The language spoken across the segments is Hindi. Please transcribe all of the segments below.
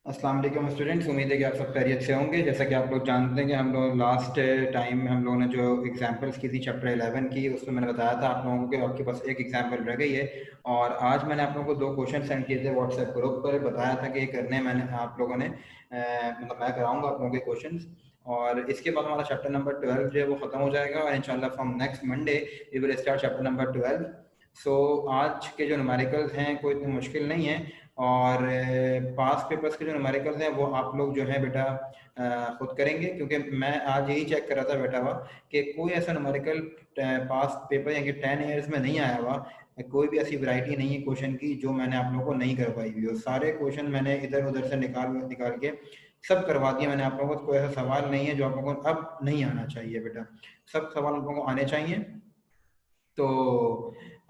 अस्सलाम वालेकुम स्टूडेंट्स, उम्मीद है कि आप सब खैरियत से होंगे। जैसा कि आप लोग जानते हैं कि हम लोग लास्ट टाइम में हम लोगों ने जो एग्जांपल्स की थी चैप्टर 11 की, उसमें मैंने बताया था आप लोगों को कि आपके पास एक एग्जांपल रह गई है। और आज मैंने आप लोगों को दो क्वेश्चन सेंड किए थे व्हाट्सएप ग्रुप पर, बताया था कि ये करने मैंने आप लोगों ने मतलब मैं कराऊंगा आप लोगों के क्वेश्चन। और इसके बाद हमारा चैप्टर नंबर 12 जो है वो खत्म हो जाएगा और इंशाल्लाह from next Monday we will start chapter number 12। सो आज के जो न्यूमेरिकल्स हैं कोई इतनी मुश्किल नहीं है। और पास पेपर्स के जो न्यूमेरिकल्स हैं वो आप लोग जो है बेटा खुद करेंगे, क्योंकि मैं आज यही चेक कर रहा था बेटा हुआ कि कोई ऐसा न्यूमेरिकल पास पेपर यानी कि 10 ईयर्स में नहीं आया हुआ। कोई भी ऐसी वैरायटी नहीं है क्वेश्चन की जो मैंने आप लोगों को नहीं कर पाई हुई हो। सारे क्वेश्चन मैंने इधर उधर से निकाल निकाल के सब करवा दिया मैंने आप लोगों को। कोई ऐसा सवाल नहीं है जो आप लोगों को अब नहीं आना चाहिए बेटा, सब सवाल आप लोगों को आने चाहिए। तो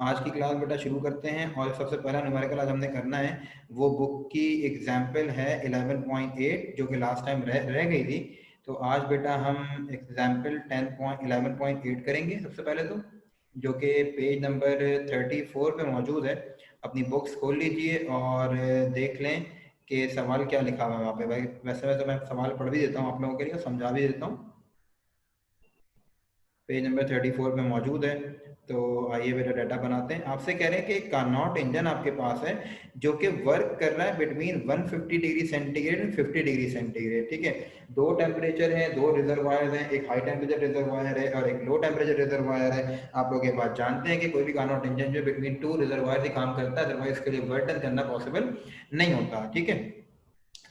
आज की क्लास बेटा शुरू करते हैं। और सबसे पहला न्यूमेरिकल आज हमने करना है वो बुक की एग्जाम्पल है 11.8 जो कि लास्ट टाइम रह गई थी। तो आज बेटा हम एग्जाम्पल 11.8 करेंगे सबसे पहले तो, जो कि पेज नंबर 34 पे मौजूद है। अपनी बुक्स खोल लीजिए और देख लें कि सवाल क्या लिखा हुआ है वहाँ पे। भाई वैसे वैसे मैं सवाल पढ़ भी देता हूँ आप लोगों के लिए, समझा भी देता हूँ। पेज नंबर 34 में मौजूद है। तो आइए बेटा डाटा बनाते हैं। आपसे कह रहे हैं कि एक कार्नोट इंजन आपके पास है जो कि वर्क कर रहा है between 150 degree centigrade and 50 degree centigrade. ठीक है, दो टेम्परेचर है, दो रिजर्वायर है, एक हाई टेम्परेचर रिजर्वायर है और एक लो टेम्परेचर रिजर्वायर है। आप लोग ये बात जानते हैं कि कोई भी कार्नोट इंजन जो बिटवीन टू रिजर्वायर ही काम करता है, अदरवाइज इसके लिए वर्क डन करना पॉसिबल नहीं होता। ठीक है,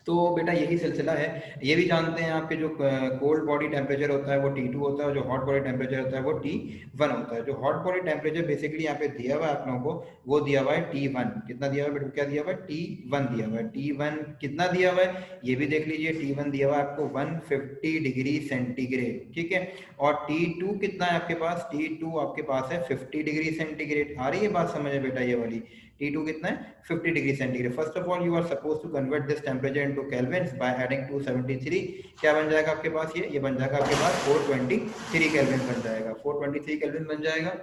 तो बेटा यही सिलसिला है। ये भी जानते हैं आपके जो कोल्ड बॉडी टेम्परेचर होता है वो T2 होता है और जो हॉट बॉडी टेम्परेचर होता है वो T1 होता है। जो हॉट बॉडी टेम्परेचर बेसिकली यहाँ पे दिया हुआ है आप लोगों को, वो दिया हुआ है T1। कितना दिया हुआ है बेटा, क्या दिया हुआ है, T1 दिया हुआ है। T1 कितना दिया हुआ है ये भी देख लीजिए। T1 दिया हुआ है आपको 150 डिग्री सेंटीग्रेड। ठीक है, और T2 कितना है आपके पास, T2 आपके पास है 50 डिग्री सेंटीग्रेड। आ रही है बात समझ में बेटा ये वाली। T2 कितना है, 50 degree centigrade. First of all you are suppose to convert this temperature into Kelvin by adding 273। क्या बन जाएगा आपके पास, ये बन जाएगा आपके पास 423 केल्विन बन जाएगा, 423 केल्विन बन जाएगा।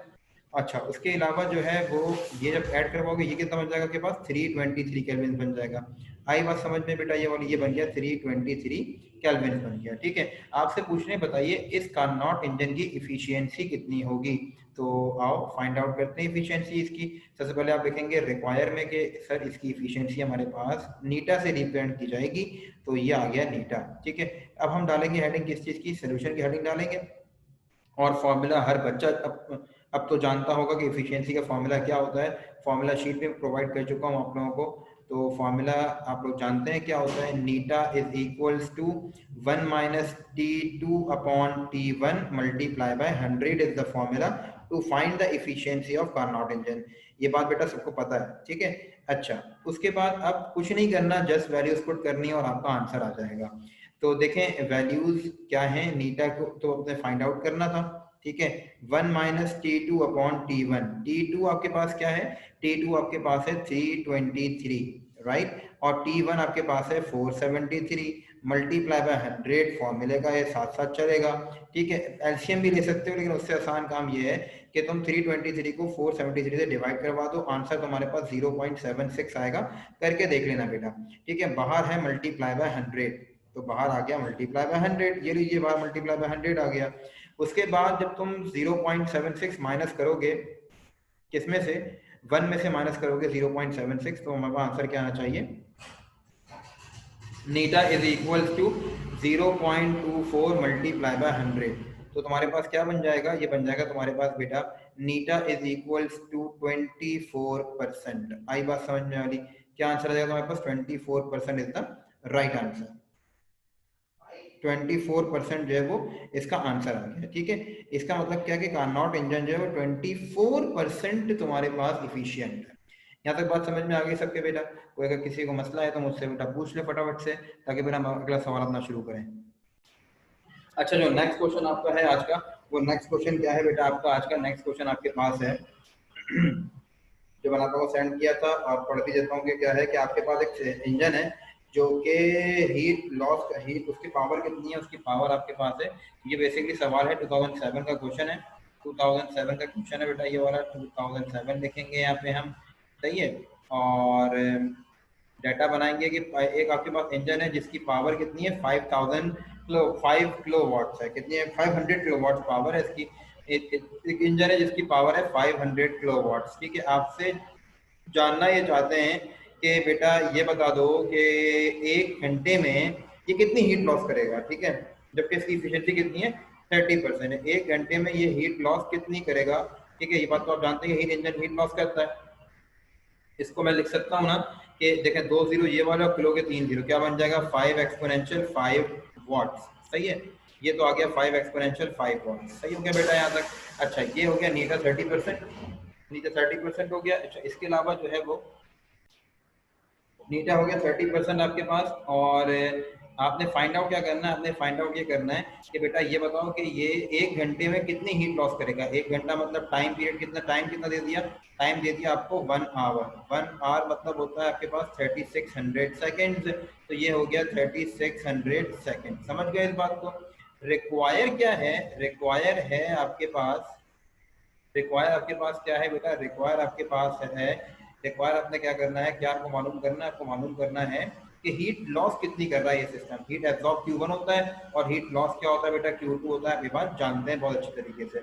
अच्छा, उसके अलावा जो है वो ये जब ऐड करवाओगे ये कितना बन जाएगा आपके पास, 323 केल्विन बन जाएगा। आई बात समझ में बेटा, ये वाली ये बन गया 323 केल्विन बन गया। ठीक है, आपसे पूछ रहे बताइए इस कार्नोट इंजन की इफिशियंसी कितनी होगी। तो आओ फाइंड आउट करते हैं इफिशियंसी इसकी। सबसे पहले आप देखेंगे रिक्वायर में कि सर इसकी इफिशियंसी हमारे पास नीटा से रिप्रेजेंट की जाएगी। तो ये आ गया नीटा। ठीक है, अब हम डालेंगे हेडिंग किस चीज़ की, सोल्यूशन की हेडिंग डालेंगे। और फॉर्मूला हर बच्चा अब तो जानता होगा कि इफिशियंसी का फॉर्मूला क्या होता है। फॉर्मूला शीट में प्रोवाइड कर चुका हूँ आप लोगों को। तो फॉर्मूला आप लोग जानते हैं क्या होता है, eta is equals to 1 minus T2 upon T1 multiply by 100 is the formula to find the efficiency of Carnot engine. ये बात बेटा सबको पता है। ठीक है, अच्छा उसके बाद अब कुछ नहीं करना, जस्ट वैल्यूज पुट करनी है और आपका आंसर आ जाएगा। तो देखें वैल्यूज क्या हैं, नीटा को तो अपने फाइंड आउट करना था। ठीक है, 1 minus T2 upon T1। T2 आपके पास क्या है, T2 आपके पास है 323, राइट। और T1 आपके पास है 473 मल्टीप्लाई बाय 100 फॉर्मूले का ये साथ साथ चलेगा। ठीक है, एलसीएम भी ले सकते हो, लेकिन उससे आसान काम ये है कि तुम 323 को 473 से डिवाइड करवा दो, आंसर तुम्हारे पास 0.76 आएगा। करके देख लेना बेटा। ठीक है, बाहर है मल्टीप्लाई बाय 100, तो बाहर आ गया मल्टीप्लाई बाय 100। ये लीजिए बाहर मल्टीप्लाई बाय 100 आ गया। उसके बाद जब तुम 0.76 माइनस करोगे किसमें से, 1 में से माइनस करोगे 0.76, तो हमारा आंसर क्या आना चाहिए, eta is equals to 0.24 multiply by 100। तो तुम्हारे पास क्या बन जाएगा, ये बन जाएगा तुम्हारे पास बेटा नीटा इज इक्वल्स टू 24%। आई बात समझ में वाली, क्या आंसर आ जाएगा तुम्हारे पास, 24% इज द राइट आंसर। 24% जो है वो इसका आंसर आ गया। ठीक है, इसका मतलब क्या है कि कार्नोट इंजन जो है वो 24% तुम्हारे पास इफिशियंट है। यहाँ तक बात समझ में आ गई सबके बेटा। कोई अगर किसी को मसला है तो मुझसे बेटा पूछ ले फटाफट से, ताकि फिर हम अगला सवाल अपना शुरू करें। अच्छा, जो नेक्स्ट क्वेश्चन आपका है आज का, वो नेक्स्ट क्वेश्चन क्या है बेटा, आपका आज का नेक्स्ट क्वेश्चन आपके पास है जो मैंने आपको सेंड किया था, और पढ़ भी देता हूँ कि क्या है कि आपके पास एक इंजन है जो कि हीट लॉस, हीट उसकी पावर कितनी है, उसकी पावर आपके पास है। ये बेसिकली सवाल है 2007 का क्वेश्चन है। 2007 का क्वेश्चन है बेटा ये वाला, 2007 लिखेंगे यहाँ पे हम। सही है, और डाटा बनाएंगे कि एक आपके पास इंजन है जिसकी पावर कितनी है 5 किलो वाट्स है, कितनी है 500 किलो वाट्स पावर है इसकी। एक इंजन है जिसकी पावर है 500 किलो वाट्स, ठीक है। आपसे जानना ये चाहते हैं कि बेटा ये बता दो कि 1 घंटे में ये कितनी हीट लॉस करेगा, ठीक है, जबकि इसकी इफिशियंसी कितनी है 30% है। 1 घंटे में ये हीट लॉस कितनी करेगा, ठीक है। ये बात तो आप जानते हैं हीट इंजन हीट लॉस करता है। इसको मैं लिख सकता हूँ ना कि देखें 2 जीरो ये वाला और किलो के 3 जीरो, क्या बन जाएगा 5 एक्सपोनेंशियल 5 वाट्स, सही है। ये तो आ गया 5 एक्सपोनेंशियल 5 वाट्स, सही हो गया बेटा यहाँ तक। अच्छा ये हो गया नीचे 30%, नीचे 30% हो गया। अच्छा इसके अलावा जो है वो नीटा हो गया 30% आपके पास। और आपने फाइंड आउट क्या करना है, आपने फाइंड आउट ये करना है कि बेटा ये बताओ कि ये 1 घंटे में कितनी हीट लॉस करेगा। 1 घंटा मतलब टाइम पीरियड कितना, टाइम कितना दे दिया, टाइम दे दिया आपको 1 आवर। 1 आवर मतलब होता है आपके पास 3600 सेकेंड्स, तो ये हो गया 3600 सेकेंड। समझ गए इस बात को। रिक्वायर क्या है, रिक्वायर है आपके पास, रिक्वायर आपके पास क्या है बेटा, रिक्वायर आपके पास है, रिक्वायर आपने क्या करना है, क्या आपको मालूम करना है, आपको मालूम करना है कि हीट लॉस कितनी कर रहा है ये सिस्टम। हीट एब्जॉर्ब Q1 होता है और हीट लॉस क्या होता है बेटा Q2 होता है। आप ये बात जानते हैं बहुत अच्छी तरीके से।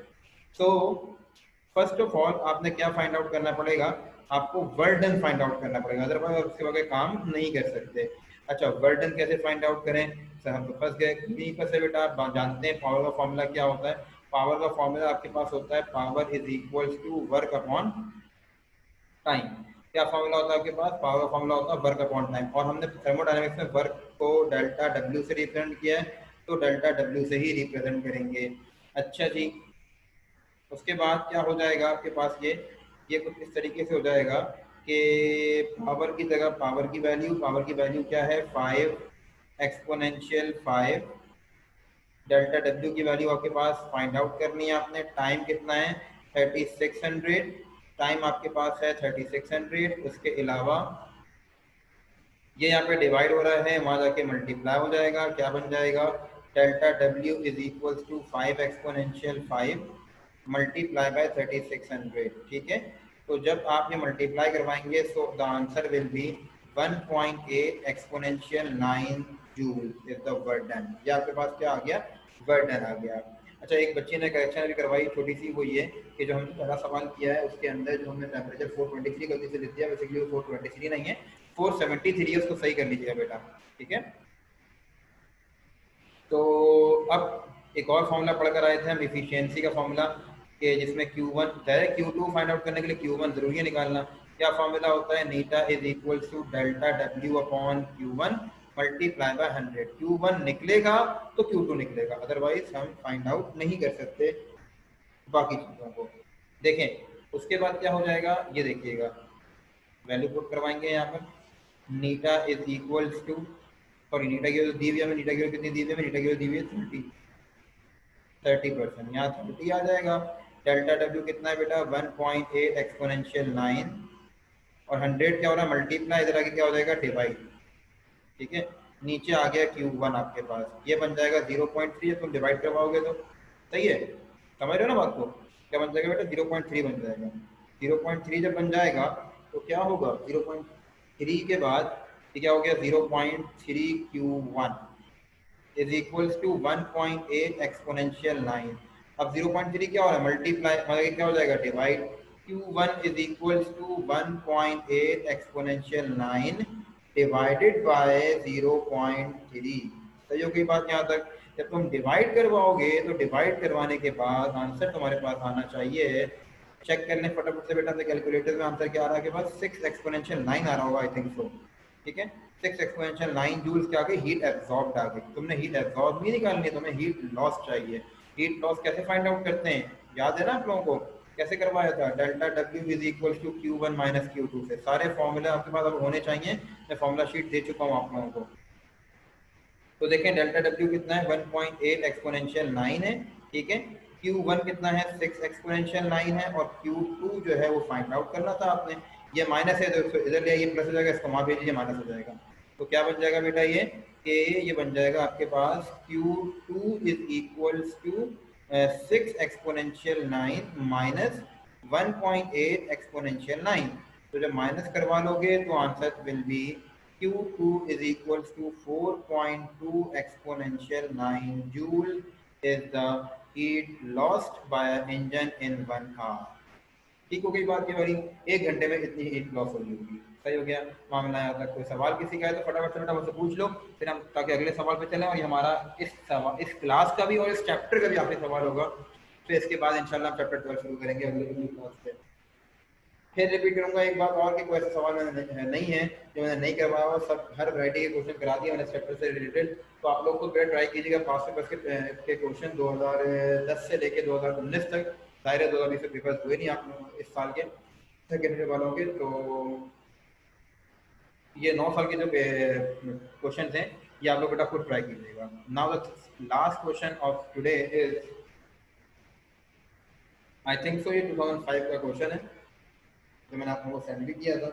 तो फर्स्ट ऑफ ऑल आपने क्या फाइंड आउट करना पड़ेगा, आपको वर्क डन फाइंड आउट करना पड़ेगा, अदरवाइज उसके बगैर काम नहीं कर सकते। अच्छा वर्क डन कैसे फाइंड आउट करें, सर हम तो फंस गए नहीं फंसे बेटा। आप जानते हैं पावर का फॉर्मूला क्या होता है, पावर का फॉर्मूला आपके पास होता है power is equals to work upon time. क्या फॉर्मूला होता है आपके पास, पावर का फॉर्मूला होता है वर्क अपॉन टाइम। और हमने थर्मोडायनेमिक्स में वर्क को डेल्टा डब्ल्यू से रिप्रेजेंट किया है, तो डेल्टा डब्ल्यू से ही रिप्रेजेंट करेंगे। अच्छा जी, उसके बाद क्या हो जाएगा आपके पास, ये कुछ इस तरीके से हो जाएगा कि पावर की जगह पावर की वैल्यू, पावर की वैल्यू क्या है 5 एक्सपोनेंशियल 5, डेल्टा डब्ल्यू की वैल्यू आपके पास फाइंड आउट करनी है आपने। टाइम कितना है 3600, टाइम आपके पास है 3600। उसके अलावा ये यहाँ पे डिवाइड हो रहा है, वहां जाके मल्टीप्लाई हो जाएगा, क्या बन जाएगा delta W is equal to 5 exponential 5 multiply by 3600, ठीक है। तो जब आप ये मल्टीप्लाई करवाएंगे so the answer will be 1.8 exponential 9 joule is the work done. ये आपके पास क्या आ गया, वर्क डन आ गया। अच्छा एक बच्चे ने करेक्शन भी करवाई छोटी सी, वो ये कि जो हमने पहला सवाल किया है उसके अंदर जो हमने टेम्परेचर 423 गलती से लिख दिया, बेसिकली वो 423 नहीं है 473 है, उसको सही कर लीजिएगा बेटा, ठीक है। तो अब एक और फॉर्मूला पढ़कर आए थे हम इफिशियंसी का फॉर्मूला, कि जिसमें Q1 direct Q2 find out करने के लिए Q1 जरूरी है निकालना। क्या फॉर्मूला होता है, eta is equal to delta W upon Q1 multiply by 100। Q1 निकलेगा तो Q2 निकलेगा, अदरवाइज हम फाइंड आउट नहीं कर सकते बाकी चीजों को। देखें उसके बाद क्या हो जाएगा, ये देखिएगा वैल्यू पुट करवाएंगे यहाँ पर, नीटा इज इक्वल टू, सॉरी नीटा की दी हुई है, नीटा की कितनी दी हुई है, नीटा की दी हुई है 30%, यहाँ 30 आ जाएगा। डेल्टा डब्ल्यू कितना है बेटा 1.8 एक्सपोनेंशियल 9, और 100 क्या हो रहा है मल्टीप्लाई, इधर आगे क्या हो जाएगा डिवाइड, ठीक है। नीचे आ गया Q1 आपके पास, ये बन जाएगा 0.3, तुम डिवाइड करवाओगे तो सही है, समझ रहे हो ना बात को, क्या बन जाएगा बेटा 0.3 बन जाएगा। 0.3 जब बन जाएगा तो क्या होगा 0.3 के बाद ये क्या हो गया 0.3 Q1 is equals to 1.8 exponential 9। अब 0.3 क्या हो रहा है मल्टीप्लाई, मतलब क्या हो जाएगा divide, Q1 is equals to 1.8 exponential 9 divided by 0.3। सही हो गई बात यहाँ तक। जब तुम डिवाइड करवाओगे तो डिवाइड करवाने के बाद आंसर तुम्हारे पास आना चाहिए, चेक कर लें फटाफट से बेटा, कैलकुलेटर में आंसर क्या आ रहा है के पास 6 एक्सपोनेंशियल 9 आ रहा होगा आई थिंक सो, ठीक है। 6 एक्सपोनेंशियल 9 जूल्स क्या आ गई, हीट एब्जॉर्ब आ गई। तुमने हीट एब्जॉर्ब नहीं निकालनी है, तुम्हें हीट लॉस चाहिए। हीट लॉस कैसे फाइंड आउट करते हैं, याद है ना आप लोगों को कैसे करवाया था, delta W is equal to Q1 minus Q2 से। सारे फॉर्मूले आपके पास अब होने चाहिए, मैं फॉर्मूला शीट दे चुका हूँ आप लोगों को। तो देखें डेल्टा डब्ल्यू कितना है 1.8 एक्सपोनेंशियल 9 है, ठीक है। Q1 कितना है 6 एक्सपोनेंशियल 9 है, और Q2 जो है वो फाइंड आउट करना था आपने। ये माइनस है तो इधर ले आइए, प्लस हो जाएगा, इसको वहाँ भेजिए माइनस हो जाएगा। तो क्या बन जाएगा बेटा ये कि ये बन जाएगा आपके पास Q2 is equals to 6 exponential 9 minus 1.8 exponential 9। तो जब माइनस करवा लोगे तो answer will be Q2 is equals to 4.2 exponential 9 joule is the heat lost by an engine in 1 hour। ठीक हो गई बात ये वाली, 1 घंटे में इतनी हीट लॉस हो होगी। सही हो गया मामला। यहाँ तक कोई सवाल किसी का है तो फटाफट से फटाफट से पूछ लो, फिर हम ताकि अगले सवाल पे चलें। और ये हमारा इस क्लास का भी और इस चैप्टर का भी आखिरी सवाल होगा। फिर इसके बाद इंशाल्लाह चैप्टर 12 शुरू करेंगे अगली क्लास से। फिर रिपीट करूंगा एक बात और कि कोई ऐसा सवाल मैंने नहीं है जो मैंने नहीं करवाया हुआ, सब हर वैरायटी के क्वेश्चन करा दिए मैंने चैप्टर से रिलेटेड। तो आप लोग को बेटर ट्राई कीजिएगा पास पेपर्स के क्वेश्चन 2010 से लेके 2019 तक। सारे 2020 से पेपर्स हुए नहीं आप इस साल के सेकेंडरी वालों के। तो ये 9 साल के जो क्वेश्चन हैं ये आप लोग बेटा खुद ट्राई कीजिएगा। Now the last question of today is, I think so ये 2005 का क्वेश्चन है जो मैंने आप लोगों को सेंड भी किया था।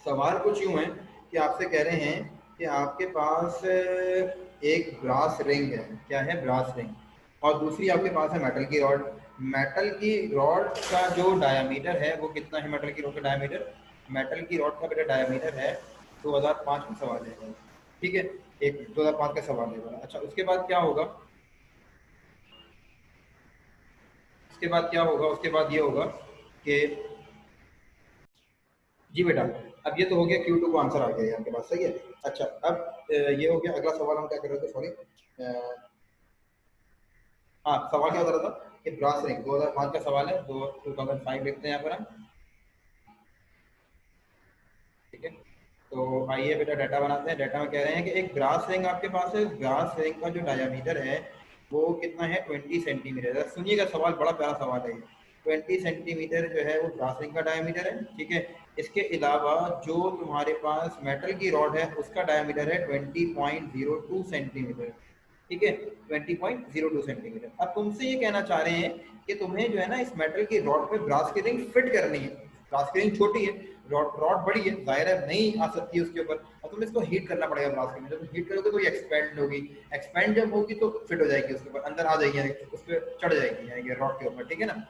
सवाल कुछ यूं है कि आपसे कह रहे हैं कि आपके पास एक ब्रास रिंग है। क्या है? Brass ring. और दूसरी आपके पास है मेटल की रॉड। मेटल की रॉड का जो डायामीटर है वो कितना है? मेटल की रॉड का डायामीटर, मेटल की रॉड का बेटा डायामीटर है 2005 का सवाल है। ठीक है, एक 2005 का सवाल है। अच्छा उसके बाद क्या होगा? उसके बाद क्या होगा? उसके बाद ये होगा कि जी बेटा, अब ये तो हो गया Q2 को आंसर आ गया आपके पास। सही है। अच्छा अब ये हो गया। अगला सवाल हम क्या कर रहे थे? सॉरी, हाँ सवाल क्या कर रहा था कि ब्रास रिंग 2005 का सवाल है। 2005 लिखते हैं यहाँ पर हम। ठीक है, तो आइए बेटा डाटा बनाते हैं। डाटा में कह रहे हैं कि एक ब्रास रिंग आपके पास है। ब्रास रिंग का जो डायामीटर है वो कितना है? 20 सेंटीमीटर। सुनिएगा सवाल, बड़ा प्यारा सवाल है। 20 सेंटीमीटर जो है वो ब्रास रिंग का डायामीटर है। ठीक है, इसके अलावा जो तुम्हारे पास मेटल की रॉड है उसका डायामीटर है 20.02 सेंटीमीटर। ठीक है, 20.02 सेंटीमीटर। अब तुमसे ये कहना चाह रहे हैं कि तुम्हें जो है ना इस मेटल की रॉड पे ब्रास की रिंग फिट करनी है। ब्रास की रिंग छोटी है, रॉड रॉड बड़ी है, जाहिर है नहीं आ सकती है उसके ऊपर। और तुम्हें इसको हीट करना पड़ेगा ब्रास की रिंग। जब तुम हीट करोगे तो ये एक्सपेंड होगी। एक्सपेंड जब होगी तो फिट हो जाएगी उसके ऊपर, अंदर आ जाएगी, उस पर चढ़ जाएगी यानी रॉड के ऊपर। ठीक है ना?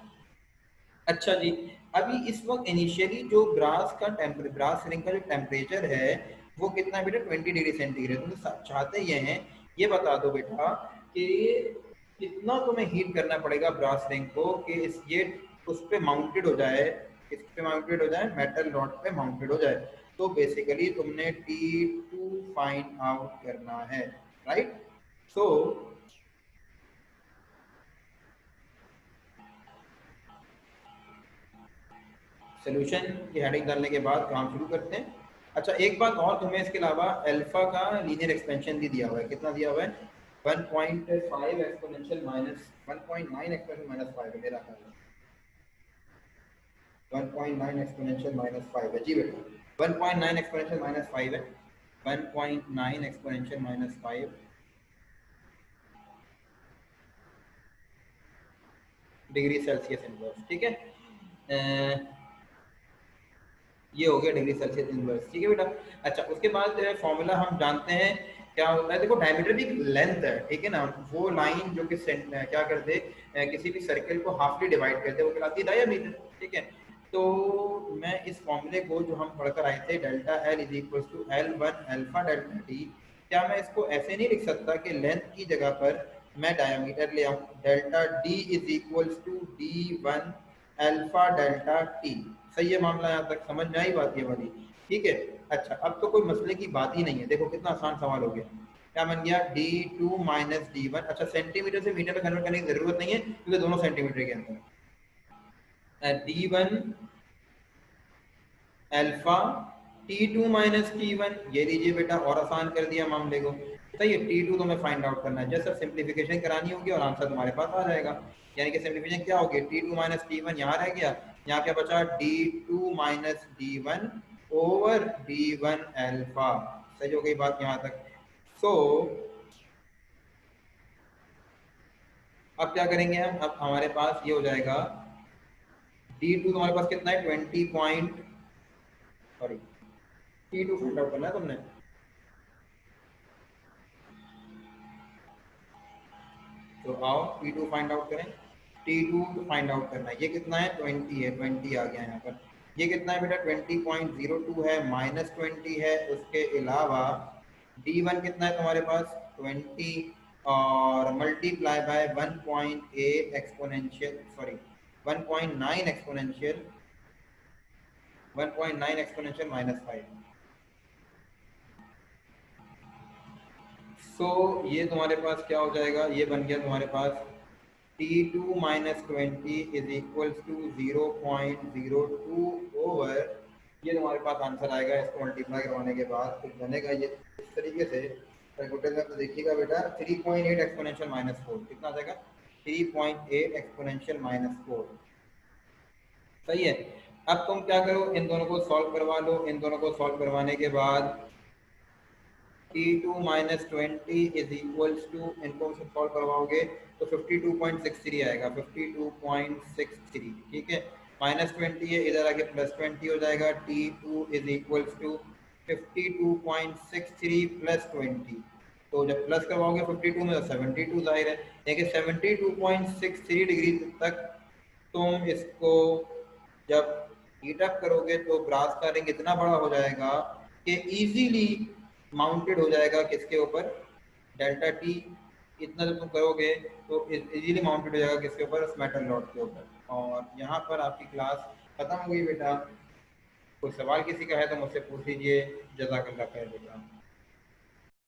अच्छा जी, अभी इस वक्त इनिशियली जो ब्रास रिंग का जो टेम्परेचर है वो कितना है बेटा? 20 डिग्री सेंटीग्रेड। तुम चाहते ये हैं, ये बता दो बेटा कि कितना तुम्हें हीट करना पड़ेगा ब्रास रिंग को कि ये उस पे माउंटेड हो जाए। किस पे माउंटेड हो जाए? मेटल रॉड पे माउंटेड हो जाए। तो बेसिकली तुमने T2 फाइंड आउट करना है, राइट? सो सोल्यूशन की हेडिंग डालने के बाद काम शुरू करते हैं। अच्छा एक बात और, तुम्हें इसके अलावा अल्फा का लीनियर एक्सपेंशन भी दिया हुआ है। कितना दिया हुआ है? 1.5 एक्सपोनेंशियल माइनस 1.9 एक्सपोनेंशियल माइनस 5 मेरा ख्याल है। 1.9 एक्सपोनेंशियल माइनस 5 है जी बेटा। 1.9 एक्सपोनेंशियल माइनस 5 है। 1.9 exponential minus 5 degree Celsius inverse. ठीक है, ये हो गया डिग्री सेल्सियस इनवर्स। ठीक है बेटा। अच्छा उसके बाद फॉर्मूला हम जानते हैं क्या होता है। देखो डायमीटर भी लेंथ है, ठीक है ना? वो लाइन जो कि क्या करते किसी भी सर्कल को हाफली डिवाइड करते वो कहलाती है डायमीटर। ठीक है, तो मैं इस फॉर्मूले को जो हम पढ़कर आए थे delta L is equal to L1 alpha delta T, क्या मैं इसको ऐसे नहीं लिख सकता कि लेंथ की जगह पर मैं डायमीटर ले आऊं? Delta D is equal to D1 alpha delta T. सही है मामला? यहाँ तक समझ में आई बात ये वाली? ठीक है। अच्छा अब तो कोई मसले की बात ही नहीं है। देखो कितना आसान सवाल हो गया। क्या बन गया? D2 minus D1। अच्छा सेंटीमीटर से मीटर में कन्वर्ट करने की जरूरत नहीं है क्योंकि दोनों सेंटीमीटर के अंदर। D1 alpha T2 minus T1। ये लीजिए बेटा, और आसान कर दिया मामले को। सही है, T2 तो मैं फाइंड आउट करना है, जस्ट अब सिंप्लीफिकेशन करानी होगी और आंसर तुम्हारे पास आ जाएगा। यानी कि सिंप्लीफिकेशन क्या होगी? T2 माइनस T1 यहाँ रह गया, यहाँ क्या बचा? D2 minus D1 over D1 alpha. सही हो गई बात यहाँ तक? सो अब क्या करेंगे हम? अब हमारे पास ये हो जाएगा D2 तुम्हारे पास कितना है? 20 point, sorry T2 find out करना है तुमने। तो आओ T2 फाइंड आउट करें। T2 फाइंड आउट करना है। ये कितना है 20 है, 20 आ गया यहाँ पर। ये कितना है बेटा 20.02 है, -20 है। उसके अलावा D1 कितना है तुम्हारे पास 20 और multiply by 1.8 exponential sorry 1.9 exponential 1.9 exponential -5। सो ये तुम्हारे पास क्या हो जाएगा, ये बन गया तुम्हारे पास T2 minus 20 is equals to 0.02 over, ये तुम्हारे पास आंसर आएगा। इसको मल्टीप्लाई करवाने के बाद कुछ बनेगा ये इस तरीके से। कैलकुलेटर में तो देखिएगा बेटा 3.8 एक्सपोनेंशियल -4 कितना आ जाएगा 3.8 एक्सपोनेंशियल -4। सही है। अब तुम क्या करो, इन दोनों को सॉल्व करवा लो। इन दोनों को सॉल्व करवाने के बाद T2 minus 20 is equals to, इनको सॉल्व करवाओगे तो 52.63 आएगा, 52.63। ठीक है, -20 है, इधर आके +20 हो जाएगा। T2 is equals to 52.63 + 20। तो जब प्लस करवाओगे 52 में तो 72 जाहिर है, देखिए 72.63 डिग्री तक तुम इसको जब हीट अप करोगे तो ब्रास का रिंग इतना बड़ा हो जाएगा कि इजीली माउंटेड हो जाएगा किसके ऊपर, डेल्टा टी। इतना जब तुम करोगे तो इजीली माउंटेड हो जाएगा किसके ऊपर, उस मेटल रॉड के ऊपर। और यहाँ पर आपकी क्लास खत्म हो गई बेटा। कोई सवाल किसी का है तो मुझसे पूछ लीजिए। जज़ाकल्लाह खैर बेटा।